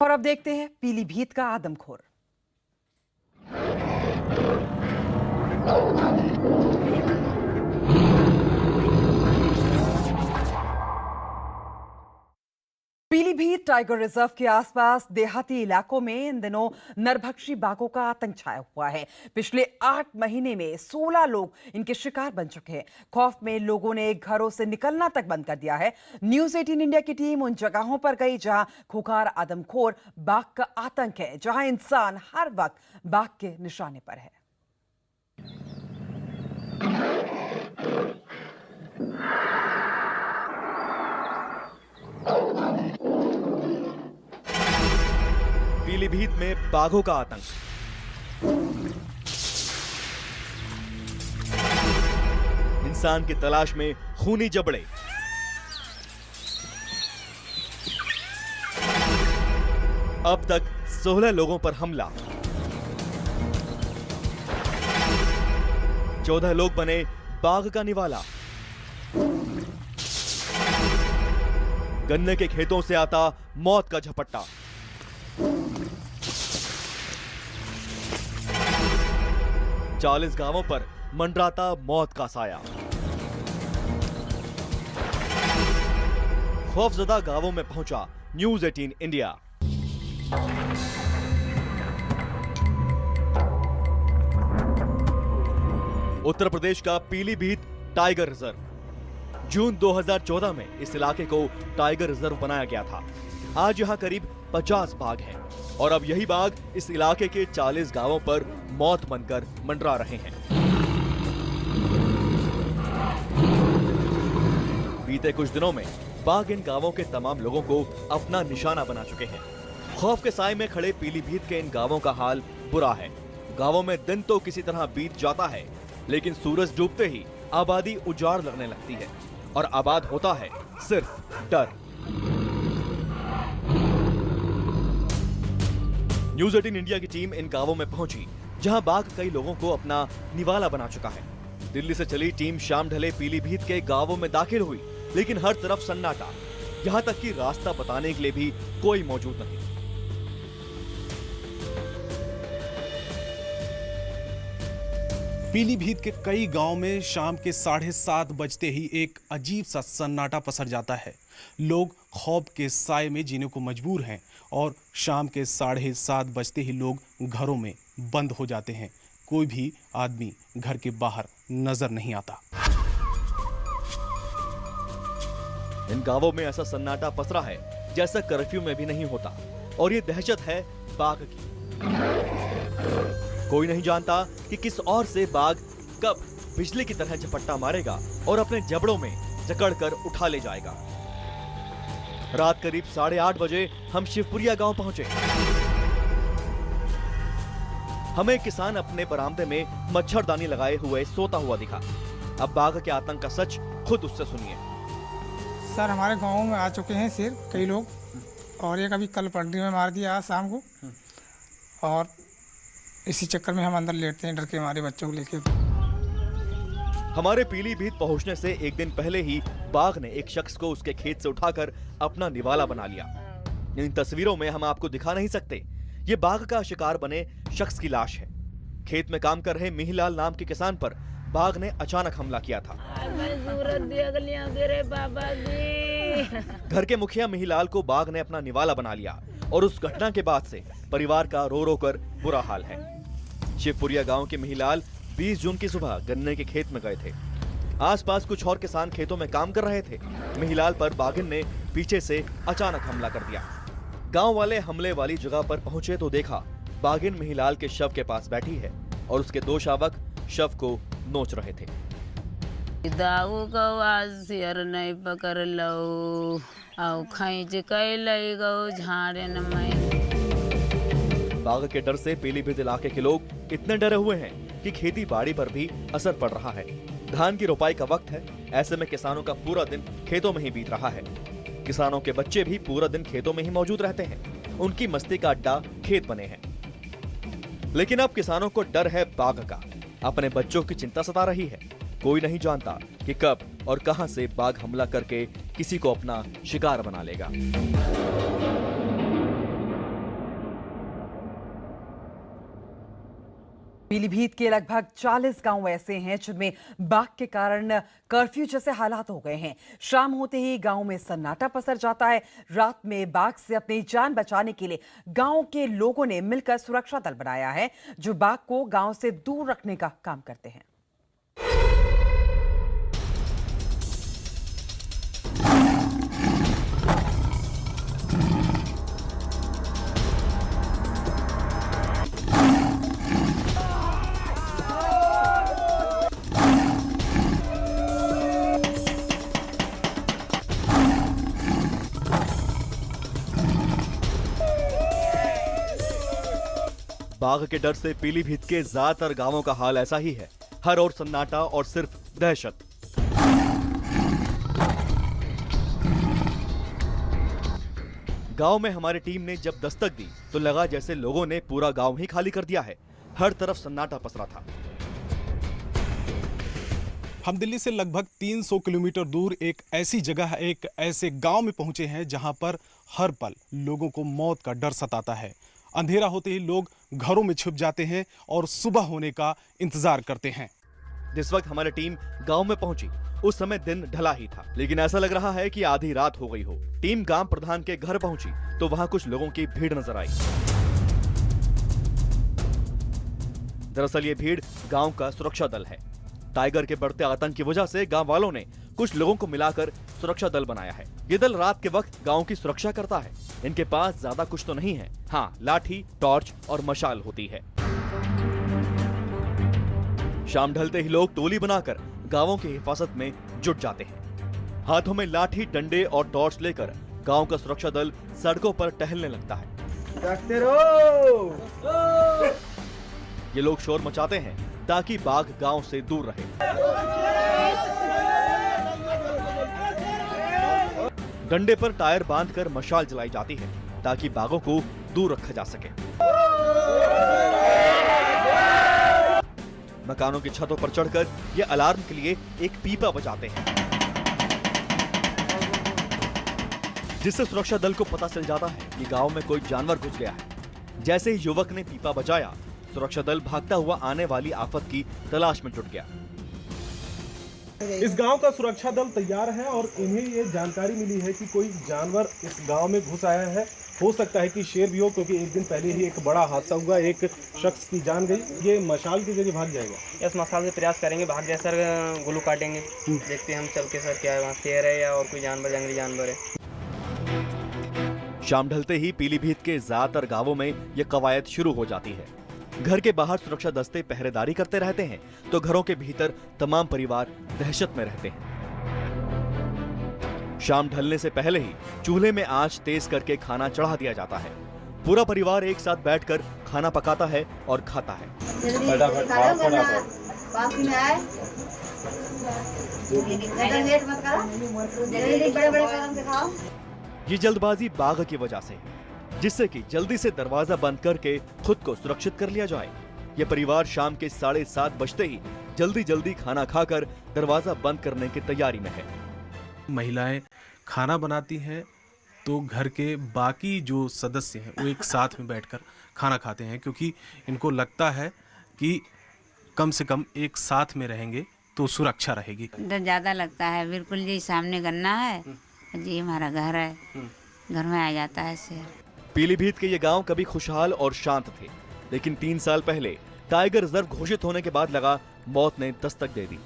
और अब देखते हैं पीलीभीत का आदमखोर। पीलीभीत टाइगर रिजर्व के आसपास देहाती इलाकों में इन दिनों नरभक्षी बाघों का आतंक छाया हुआ है। पिछले 8 महीने में 16 लोग इनके शिकार बन चुके हैं। खौफ में लोगों ने घरों से निकलना तक बंद कर दिया है। न्यूज़ 18 इंडिया की टीम उन जगहों पर गई जहां खूंखार आदमखोर बाघ का आतंक है, जहां इंसान हर वक्त बाघ के निशाने पर है। पीलीभीत में बाघों का आतंक। इंसान की तलाश में खूनी जबड़े। अब तक 16 लोगों पर हमला। 14 लोग बने बाघ का निवाला। गन्ने के खेतों से आता मौत का झपट्टा। चालीस गांवों पर मंडराता मौत का साया। खौफजदा गांवों में पहुंचा न्यूज़ 18 इंडिया। उत्तर प्रदेश का पीलीभीत टाइगर रिजर्व। जून 2014 में इस इलाके को टाइगर रिजर्व बनाया गया था। आज यहां करीब 50 बाघ हैं और अब यही बाघ इस इलाके के 40 गांवों पर मौत बनकर मंडरा रहे हैं। बीते कुछ दिनों में बाघ इन गांवों के तमाम लोगों को अपना निशाना बना चुके हैं। खौफ के साए में खड़े पीलीभीत के इन गांवों का हाल बुरा है। गांवों में दिन तो किसी तरह बीत जाता है, लेकिन सूरज डूबते ही आबादी उजाड़ लगने लगती है और आबाद होता है सिर्फ डर। न्यूज़ 18 इंडिया की टीम इन गांवों में पहुंची जहां बाघ कई लोगों को अपना निवाला बना चुका है। दिल्ली से चली टीम शाम ढले पीलीभीत के गांवों में दाखिल हुई, लेकिन हर तरफ सन्नाटा। यहां तक कि रास्ता बताने के लिए भी कोई मौजूद नहीं। पीलीभीत के कई गांव में शाम के 7:30 बजते ही एक अजीब सा सन्नाटा पसर जाता है। लोग खौफ के साए में जीने को मजबूर हैं और शाम के 7:30 बजते ही लोग घरों में बंद हो जाते हैं। कोई भी आदमी घर के बाहर नजर नहीं आता। इन गांवों में ऐसा सन्नाटा पसरा है जैसा कर्फ्यू में भी नहीं होता, और ये दहशत है बाघ की। कोई नहीं जानता कि किस ओर से बाघ कब बिजली की तरह झपट्टा मारेगा और अपने जबड़ों में जकड़कर उठा ले जाएगा। रात करीब 8:30 बजे हम शिवपुरिया गांव पहुंचे। हमें एक किसान अपने बरामदे में मच्छरदानी लगाए हुए सोता हुआ दिखा। अब बाघ के आतंक का सच खुद उससे सुनिए। सर, हमारे गांव में आ चुके हैं शेर कई लोग, और एक अभी कल पटरी में मार दिया आज शाम को, और इसी चक्कर में हम अंदर लेटते हैं डर के हमारे बच्चों को लेके। हमारे पीलीभीत पहुंचने से एक दिन पहले ही बाघ ने एक शख्स को उसके खेत से उठाकर अपना निवाला बना लिया। इन तस्वीरों में हम आपको दिखा नहीं सकते, ये बाघ का शिकार बने शख्स की लाश है। खेत में काम कर रहे मिहीलाल नाम के किसान पर बाघ ने अचानक हमला किया था। घर के मुखिया मिहीलाल को बाघ ने अपना निवाला बना लिया और उस घटना के बाद से परिवार का रो रो कर बुरा हाल है। शिवपुरिया गांव के मिहीलाल 20 जून की सुबह गन्ने के खेत में गए थे। आसपास कुछ और किसान खेतों में काम कर रहे थे। मिहीलाल पर बाघिन ने पीछे से अचानक हमला कर दिया। गांव वाले हमले वाली जगह पर पहुंचे तो देखा बाघिन मिहीलाल के शव के पास बैठी है और उसके 2 शावक शव को नोच रहे थे। दाऊ गौ शेर नहीं पकड़ लो, आओ खैच कैलई गौ झाड़न में। बाघ के डर से पीलीभीत इलाके के लोग इतने डरे हुए हैं कि खेती बाड़ी पर भी असर पड़ रहा है। धान की रोपाई का वक्त है, ऐसे में किसानों का पूरा दिन खेतों में ही बीत रहा है। किसानों के बच्चे भी पूरा दिन खेतों में ही मौजूद रहते हैं। उनकी मस्ती का अड्डा खेत बने हैं। लेकिन अब किसानों को डर है बाघ का। अपने बच्चों की चिंता सता रही है। कोई नहीं जानता कि कब और कहां से बाघ हमला करके किसी को अपना शिकार बना लेगा। पीलीभीत के लगभग 40 गांव ऐसे हैं जिनमें बाघ के कारण कर्फ्यू जैसे हालात हो गए हैं। शाम होते ही गांव में सन्नाटा पसर जाता है। रात में बाघ से अपनी जान बचाने के लिए गांव के लोगों ने मिलकर सुरक्षा दल बनाया है, जो बाघ को गांव से दूर रखने का काम करते हैं। बाघ के डर से पीलीभीत के ज्यादातर गांवों का हाल ऐसा ही है। हर ओर सन्नाटा और सिर्फ दहशत। गांव में हमारी टीम ने जब दस्तक दी तो लगा जैसे लोगों ने पूरा गांव ही खाली कर दिया है। हर तरफ सन्नाटा पसरा था। हम दिल्ली से लगभग 300 किलोमीटर दूर एक ऐसी जगह, एक ऐसे गांव में पहुंचे हैं जहां पर हर पल लोगों को मौत का डर सताता है। अंधेरा होते ही लोग घरों में छुप जाते हैं और सुबह होने का इंतजार करते हैं। जिस वक्त हमारी टीम गांव में पहुंची उस समय दिन ढला ही था, लेकिन ऐसा लग रहा है कि आधी रात हो गई हो। टीम गांव प्रधान के घर पहुंची तो वहां कुछ लोगों की भीड़ नजर आई। दरअसल ये भीड़ गांव का सुरक्षा दल है। टाइगर के बढ़ते आतंक की वजह से गांव वालों ने कुछ लोगों को मिलाकर सुरक्षा दल बनाया है। ये दल रात के वक्त गांव की सुरक्षा करता है। इनके पास ज्यादा कुछ तो नहीं है, हाँ लाठी, टॉर्च और मशाल होती है। शाम ढलते ही लोग टोली बनाकर गांवों की हिफाजत में जुट जाते हैं। हाथों में लाठी, डंडे और टॉर्च लेकर गांव का सुरक्षा दल सड़कों पर टहलने लगता है। जागते रहो। ये लोग शोर मचाते हैं ताकि बाघ गांव से दूर रहे। डंडे पर टायर बांधकर मशाल जलाई जाती है ताकि बाघों को दूर रखा जा सके। मकानों की छतों पर चढ़कर ये अलार्म के लिए एक पीपा बजाते हैं, जिससे सुरक्षा दल को पता चल जाता है कि गांव में कोई जानवर घुस गया है। जैसे ही युवक ने पीपा बजाया, सुरक्षा दल भागता हुआ आने वाली आफत की तलाश में जुट गया। इस गांव का सुरक्षा दल तैयार है और इन्हें ये जानकारी मिली है कि कोई जानवर इस गांव में घुस आया है। हो सकता है कि शेर भी हो, क्योंकि एक दिन पहले ही एक बड़ा हादसा हुआ, एक शख्स की जान गई। ये मशाल के जरिए भाग जाएगा। इस मसाल से प्रयास करेंगे, भाग जाए सर, गुल्लू काटेंगे। देखते हैं हम चल के सर क्या है, वहाँ शेर है या और कोई जानवर, जंगली जानवर है। शाम ढलते ही पीलीभीत के ज्यादातर गांवों में ये कवायद शुरू हो जाती है। घर के बाहर सुरक्षा दस्ते पहरेदारी करते रहते हैं तो घरों के भीतर तमाम परिवार दहशत में रहते हैं। शाम ढलने से पहले ही चूल्हे में आंच तेज करके खाना चढ़ा दिया जाता है। पूरा परिवार एक साथ बैठकर खाना पकाता है और खाता है। ये जल्दबाजी बाघ की वजह से है, जिससे कि जल्दी से दरवाजा बंद करके खुद को सुरक्षित कर लिया जाए। ये परिवार शाम के 7:30 बजते ही जल्दी जल्दी खाना खाकर दरवाजा बंद करने की तैयारी में है। महिलाएं खाना बनाती हैं तो घर के बाकी जो सदस्य हैं वो एक साथ में बैठकर खाना खाते हैं, क्योंकि इनको लगता है कि कम से कम एक साथ में रहेंगे तो सुरक्षा रहेगी। डर ज़्यादा लगता है। बिल्कुल जी सामने गन्ना है जी, हमारा घर है, घर में आ जाता है शेर। पीलीभीत के ये गांव कभी खुशहाल और शांत थे, लेकिन 3 साल पहले टाइगर रिजर्व घोषित होने के बाद लगा मौत ने दस्तक दे दी।